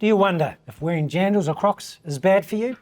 Do you wonder if wearing Jandals or Crocs is bad for you?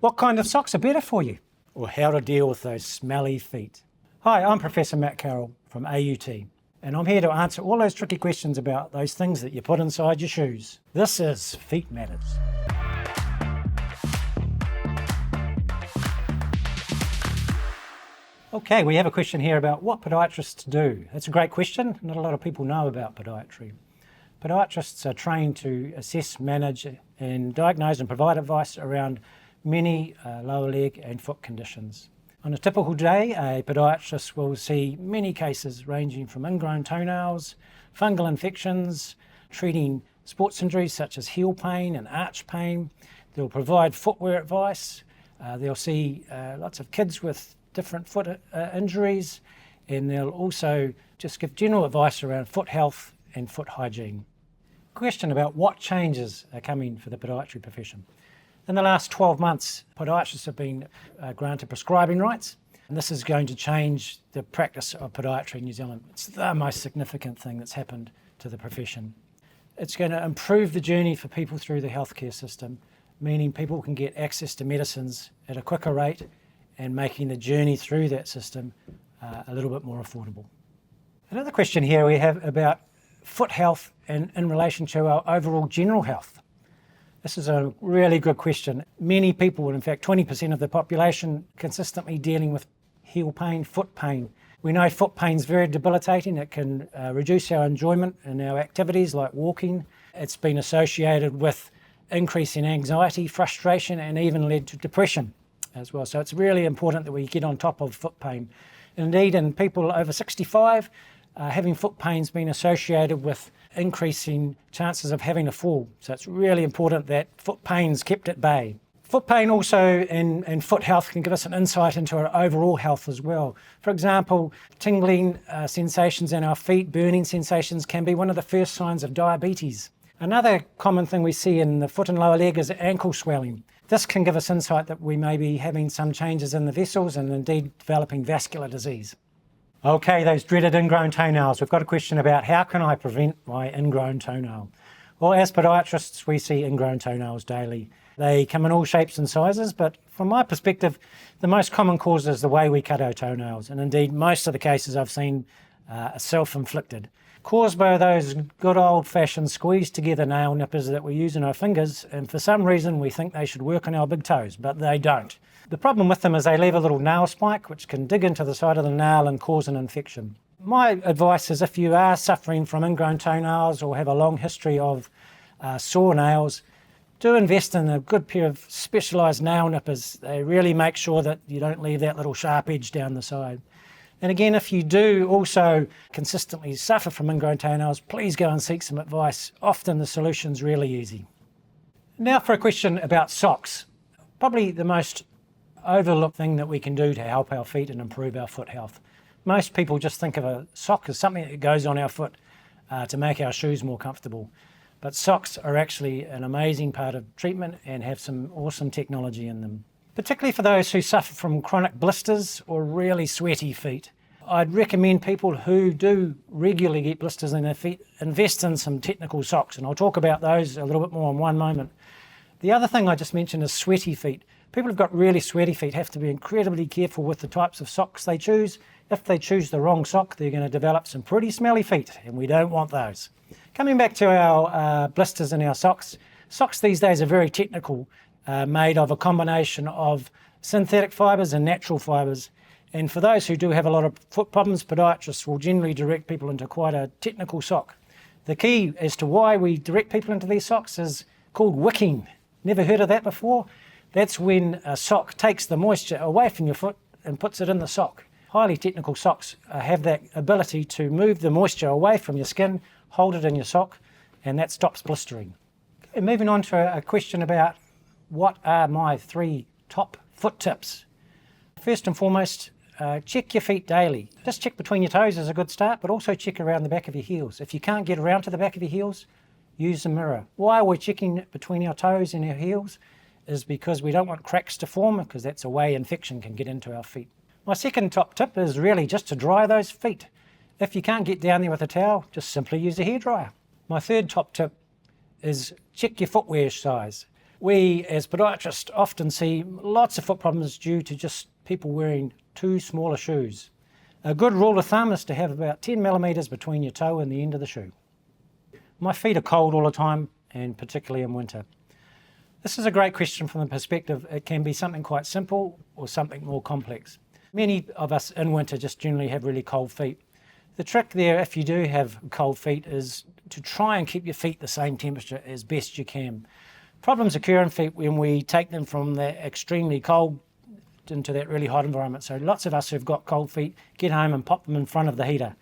What kind of socks are better for you? Or how to deal with those smelly feet? Hi, I'm Professor Matt Carroll from AUT, and I'm here to answer all those tricky questions about those things that you put inside your shoes. This is Feet Matters. Okay, we have a question here about what podiatrists do. That's a great question. Not a lot of people know about podiatry. Podiatrists are trained to assess, manage and diagnose and provide advice around many lower leg and foot conditions. On a typical day, a podiatrist will see many cases ranging from ingrown toenails, fungal infections, treating sports injuries such as heel pain and arch pain. They'll provide footwear advice. They'll see lots of kids with different foot injuries, and they'll also just give general advice around foot health and foot hygiene. Question about what changes are coming for the podiatry profession. In the last 12 months, podiatrists have been granted prescribing rights, and this is going to change the practice of podiatry in New Zealand. It's the most significant thing that's happened to the profession. It's going to improve the journey for people through the healthcare system, meaning people can get access to medicines at a quicker rate and making the journey through that system a little bit more affordable. Another question here we have about foot health and in relation to our overall general health. This is a really good question. Many people, in fact 20% of the population, consistently dealing with heel pain, foot pain. We know foot pain is very debilitating. It can reduce our enjoyment in our activities like walking. It's been associated with increase in anxiety, frustration, and even led to depression as well. So it's really important that we get on top of foot pain. Indeed, in people over 65, having foot pain's been associated with increasing chances of having a fall. So it's really important that foot pain's kept at bay. Foot pain also and foot health can give us an insight into our overall health as well. For example, tingling sensations in our feet, burning sensations can be one of the first signs of diabetes. Another common thing we see in the foot and lower leg is ankle swelling. This can give us insight that we may be having some changes in the vessels and indeed developing vascular disease. Okay, those dreaded ingrown toenails. We've got a question about how can I prevent my ingrown toenail? Well, as podiatrists, we see ingrown toenails daily. They come in all shapes and sizes, but from my perspective, the most common cause is the way we cut our toenails. And indeed, most of the cases I've seen are self-inflicted, caused by those good old-fashioned squeezed-together nail nippers that we use in our fingers, and for some reason we think they should work on our big toes, but they don't. The problem with them is they leave a little nail spike which can dig into the side of the nail and cause an infection. My advice is if you are suffering from ingrown toenails or have a long history of sore nails, do invest in a good pair of specialised nail nippers. They really make sure that you don't leave that little sharp edge down the side. And again, if you do also consistently suffer from ingrown toenails, please go and seek some advice. Often the solution's really easy. Now for a question about socks. Probably the most overlooked thing that we can do to help our feet and improve our foot health. Most people just think of a sock as something that goes on our foot to make our shoes more comfortable. But socks are actually an amazing part of treatment and have some awesome technology in them. Particularly for those who suffer from chronic blisters or really sweaty feet. I'd recommend people who do regularly get blisters in their feet invest in some technical socks, and I'll talk about those a little bit more in one moment. The other thing I just mentioned is sweaty feet. People who've got really sweaty feet have to be incredibly careful with the types of socks they choose. If they choose the wrong sock, they're going to develop some pretty smelly feet, and we don't want those. Coming back to our blisters in our socks, socks these days are very technical, made of a combination of synthetic fibres and natural fibres. And for those who do have a lot of foot problems, podiatrists will generally direct people into quite a technical sock. The key as to why we direct people into these socks is called wicking. Never heard of that before? That's when a sock takes the moisture away from your foot and puts it in the sock. Highly technical socks have that ability to move the moisture away from your skin, hold it in your sock, and that stops blistering. Okay, moving on to a question about what are my 3 top foot tips. First and foremost, check your feet daily. Just check between your toes is a good start, but also check around the back of your heels. If you can't get around to the back of your heels, use a mirror. Why we're checking between our toes and our heels is because we don't want cracks to form, because that's a way infection can get into our feet. My second top tip is really just to dry those feet. If you can't get down there with a towel, just simply use a hairdryer. My third top tip is check your footwear size. We as podiatrists often see lots of foot problems due to just people wearing too small shoes. A good rule of thumb is to have about 10 millimetres between your toe and the end of the shoe. My feet are cold all the time, and particularly in winter. This is a great question from the perspective it can be something quite simple or something more complex. Many of us in winter just generally have really cold feet. The trick there, if you do have cold feet, is to try and keep your feet the same temperature as best you can. Problems occur in feet when we take them from the extremely cold into that really hot environment. So lots of us who've got cold feet get home and pop them in front of the heater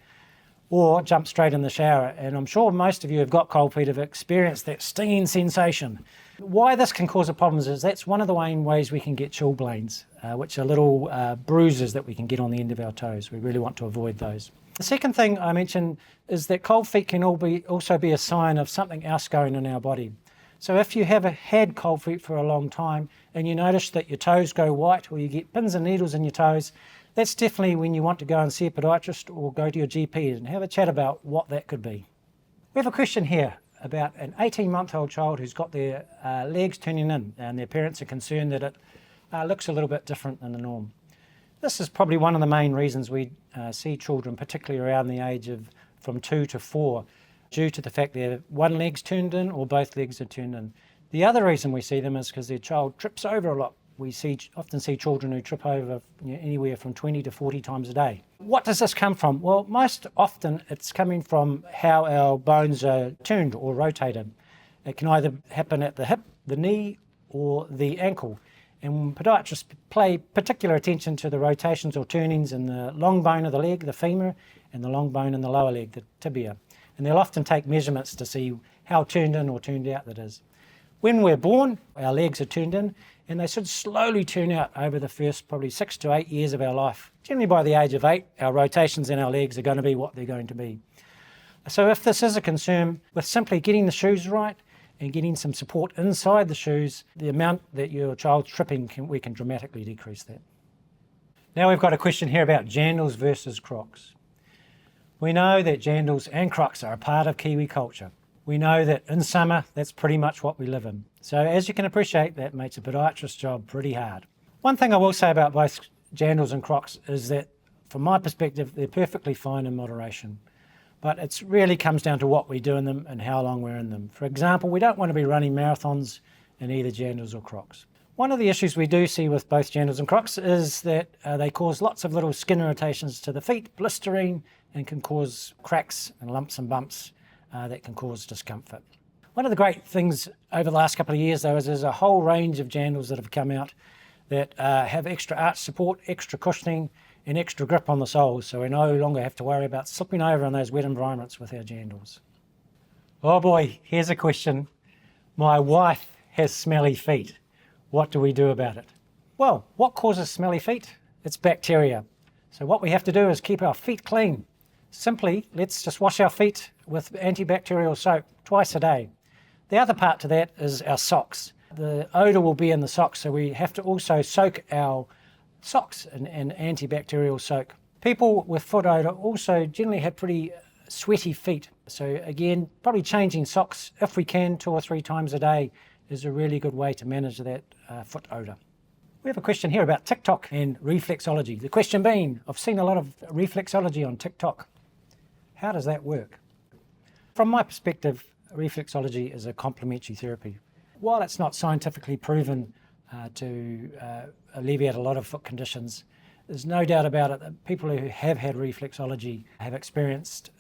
or jump straight in the shower. And I'm sure most of you who've got cold feet have experienced that stinging sensation. Why this can cause a problem is that's one of the main ways we can get chilblains, which are little bruises that we can get on the end of our toes. We really want to avoid those. The second thing I mentioned is that cold feet can also be a sign of something else going in our body. So if you have had cold feet for a long time and you notice that your toes go white or you get pins and needles in your toes, that's definitely when you want to go and see a podiatrist or go to your GP and have a chat about what that could be. We have a question here about an 18-month-old child who's got their legs turning in, and their parents are concerned that it looks a little bit different than the norm. This is probably one of the main reasons we see children, particularly around the age of from 2 to 4, due to the fact their one leg's turned in or both legs are turned in. The other reason we see them is because their child trips over a lot. We often see children who trip over anywhere from 20 to 40 times a day. What does this come from? Well, most often it's coming from how our bones are turned or rotated. It can either happen at the hip, the knee, or the ankle. And podiatrists pay particular attention to the rotations or turnings in the long bone of the leg, the femur, and the long bone in the lower leg, the tibia. And they'll often take measurements to see how turned in or turned out that is. When we're born, our legs are turned in, and they should slowly turn out over the first probably 6 to 8 years of our life. Generally by the age of 8, our rotations in our legs are going to be what they're going to be. So if this is a concern, with simply getting the shoes right and getting some support inside the shoes, the amount that your child's tripping, we can dramatically decrease that. Now we've got a question here about Jandals versus Crocs. We know that Jandals and Crocs are a part of Kiwi culture. We know that in summer, that's pretty much what we live in. So as you can appreciate, that makes a podiatrist's job pretty hard. One thing I will say about both Jandals and Crocs is that, from my perspective, they're perfectly fine in moderation. But it really comes down to what we do in them and how long we're in them. For example, we don't want to be running marathons in either Jandals or Crocs. One of the issues we do see with both Jandals and Crocs is that they cause lots of little skin irritations to the feet, blistering, and can cause cracks and lumps and bumps that can cause discomfort. One of the great things over the last couple of years, though, is there's a whole range of Jandals that have come out that have extra arch support, extra cushioning, and extra grip on the soles, so we no longer have to worry about slipping over in those wet environments with our Jandals. Oh boy, here's a question. My wife has smelly feet. What do we do about it? Well, what causes smelly feet? It's bacteria. So what we have to do is keep our feet clean. Simply, let's just wash our feet with antibacterial soap twice a day. The other part to that is our socks. The odour will be in the socks, so we have to also soak our socks in antibacterial soak. People with foot odour also generally have pretty sweaty feet. So again, probably changing socks, if we can, 2 or 3 times a day is a really good way to manage that foot odour. We have a question here about TikTok and reflexology. The question being, I've seen a lot of reflexology on TikTok. How does that work? From my perspective, reflexology is a complementary therapy. While it's not scientifically proven to alleviate a lot of foot conditions, there's no doubt about it that people who have had reflexology have experienced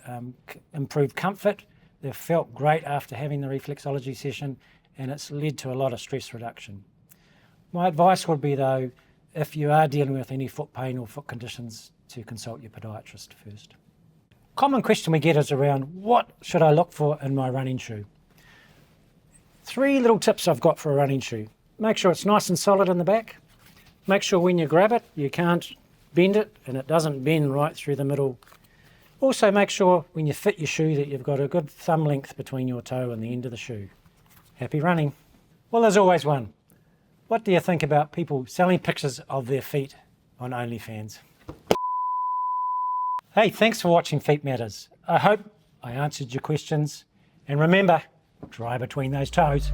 improved comfort. They've felt great after having the reflexology session, and it's led to a lot of stress reduction. My advice would be, though, if you are dealing with any foot pain or foot conditions, to consult your podiatrist first. Common question we get is around, what should I look for in my running shoe? 3 little tips I've got for a running shoe. Make sure it's nice and solid in the back. Make sure when you grab it, you can't bend it and it doesn't bend right through the middle. Also make sure when you fit your shoe that you've got a good thumb length between your toe and the end of the shoe. Happy running. Well, there's always one. What do you think about people selling pictures of their feet on OnlyFans? Hey, thanks for watching Feet Matters. I hope I answered your questions. And remember, dry between those toes.